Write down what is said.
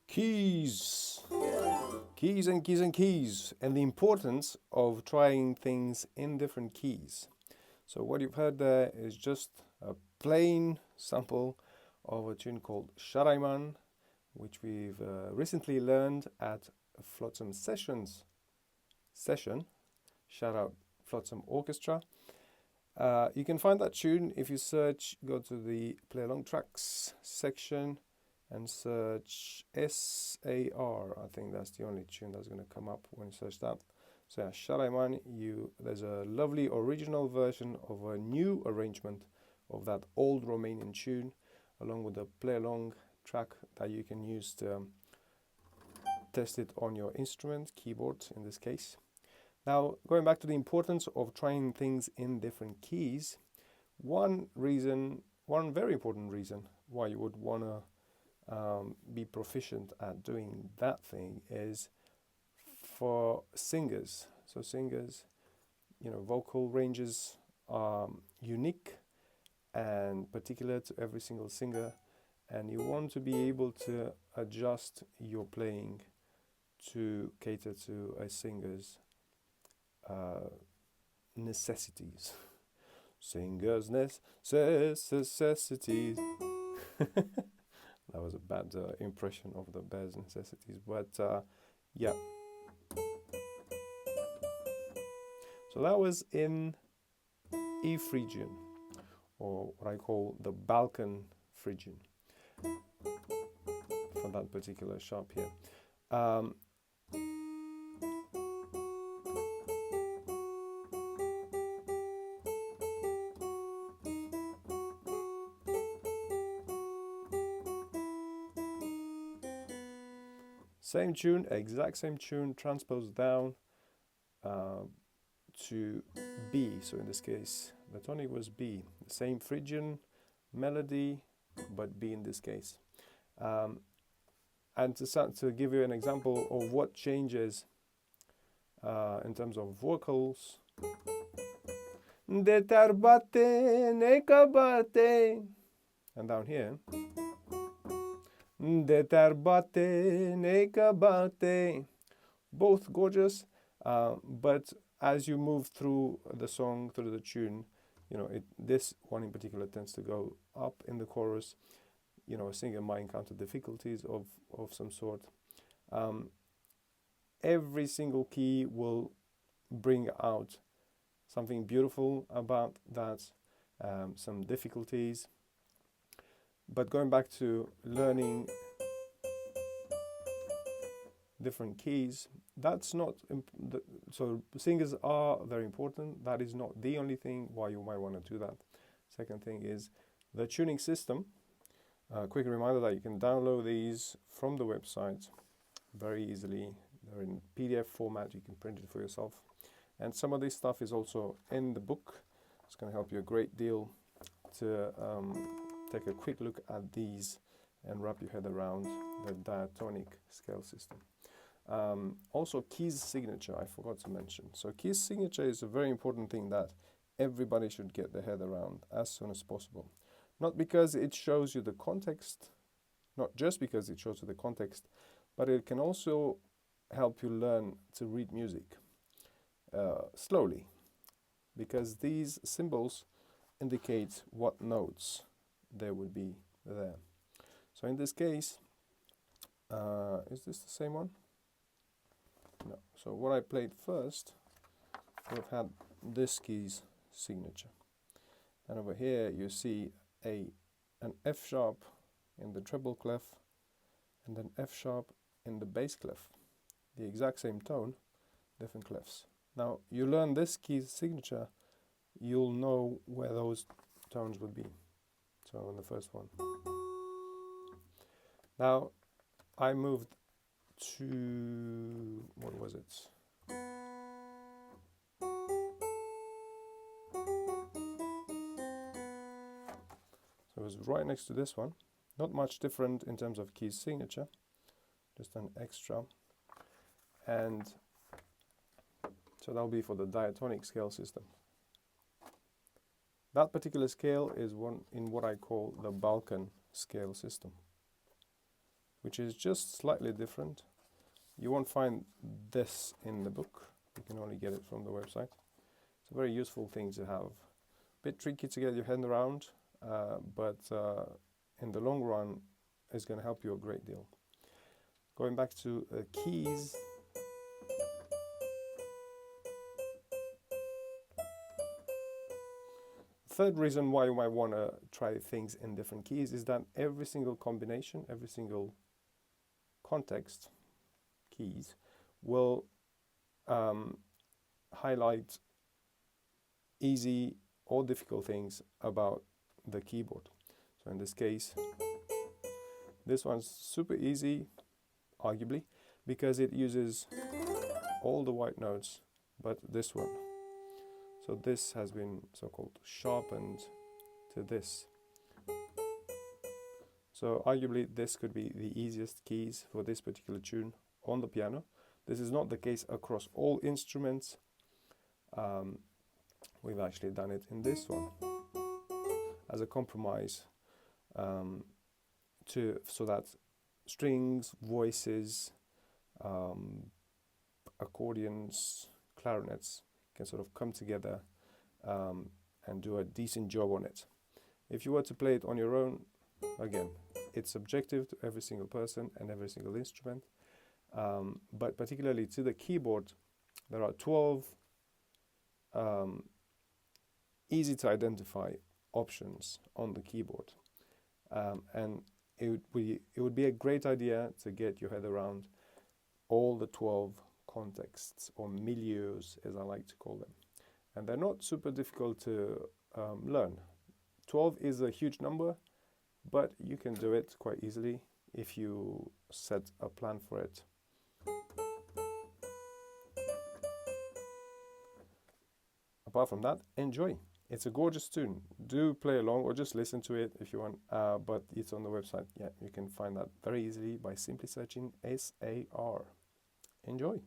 Keys. Keys and keys and keys, and the importance of trying things in different keys. So what you've heard there is just a plain sample of a tune called Sharaiman, which we've recently learned at a Flotsam Sessions session. Shout out Flotsam Orchestra. You can find that tune if you go to the play along tracks section and search SAR. I think that's the only tune that's going to come up when you search that. So yeah, Sharaiman, there's a lovely original version of a new arrangement of that old Romanian tune, along with the play along track that you can use to test it on your instrument, keyboard in this case. Now, going back to the importance of trying things in different keys, one very important reason why you would want to be proficient at doing that thing is for singers. So singers, vocal ranges are unique and particular to every single singer, and you want to be able to adjust your playing to cater to a singer's necessities. Singers' necessities. That was a bad impression of the Bears' necessities, but yeah. So that was in E Phrygian, or what I call the Balkan Phrygian, for that particular sharp here. Same tune, exact same tune, transposed down to B. So in this case, the tonic was B. The same Phrygian melody, but B in this case. And to give you an example of what changes in terms of vocals. De tarbate nekabate. And down here. De tarbate nekabate. Both gorgeous, but as you move through the song, through the tune, this one in particular tends to go up in the chorus. A singer might encounter difficulties of some sort. Every single key will bring out something beautiful about that, some difficulties. But going back to learning different keys, that's not so singers are very important. That is not the only thing why you might want to do that. Second thing is the tuning system. Quick reminder that you can download these from the website very easily. They're in PDF format. You can print it for yourself, and some of this stuff is also in the book. It's going to help you a great deal to take a quick look at these and wrap your head around the diatonic scale system. Also, keys signature, I forgot to mention. So keys signature is a very important thing that everybody should get their head around as soon as possible. Not because it shows you the context, not just because it shows you the context, but it can also help you learn to read music slowly, because these symbols indicate what notes there would be there. So in this case, is this the same one? No. So what I played first, we've had this key's signature. And over here you see an F sharp in the treble clef and an F sharp in the bass clef. The exact same tone, different clefs. Now you learn this key's signature, you'll know where those tones would be. So on the first one. Now I moved to, what was it? So it was right next to this one. Not much different in terms of key signature, just an extra. And so that'll be for the diatonic scale system. That particular scale is one in what I call the Balkan scale system. which is just slightly different. You won't find this in the book. You can only get it from the website. It's a very useful thing to have. A bit tricky to get your head around, but in the long run, it's going to help you a great deal. Going back to keys. Third reason why you might want to try things in different keys is that every single combination, every single context, keys, will highlight easy or difficult things about the keyboard. So in this case, this one's super easy, arguably, because it uses all the white notes, but this one. So this has been so-called sharpened to this. So arguably this could be the easiest keys for this particular tune on the piano. This is not the case across all instruments. We've actually done it in this one as a compromise, so that strings, voices, accordions, clarinets can sort of come together and do a decent job on it. If you were to play it on your own, again, it's subjective to every single person and every single instrument, but particularly to the keyboard, there are 12 easy to identify options on the keyboard, and it would be a great idea to get your head around all the 12 contexts, or milieus as I like to call them, and they're not super difficult to learn. 12 is a huge number, but you can do it quite easily if you set a plan for it. Apart from that, enjoy. It's a gorgeous tune. Do play along or just listen to it if you want, but it's on the website. Yeah, you can find that very easily by simply searching SAR. Enjoy.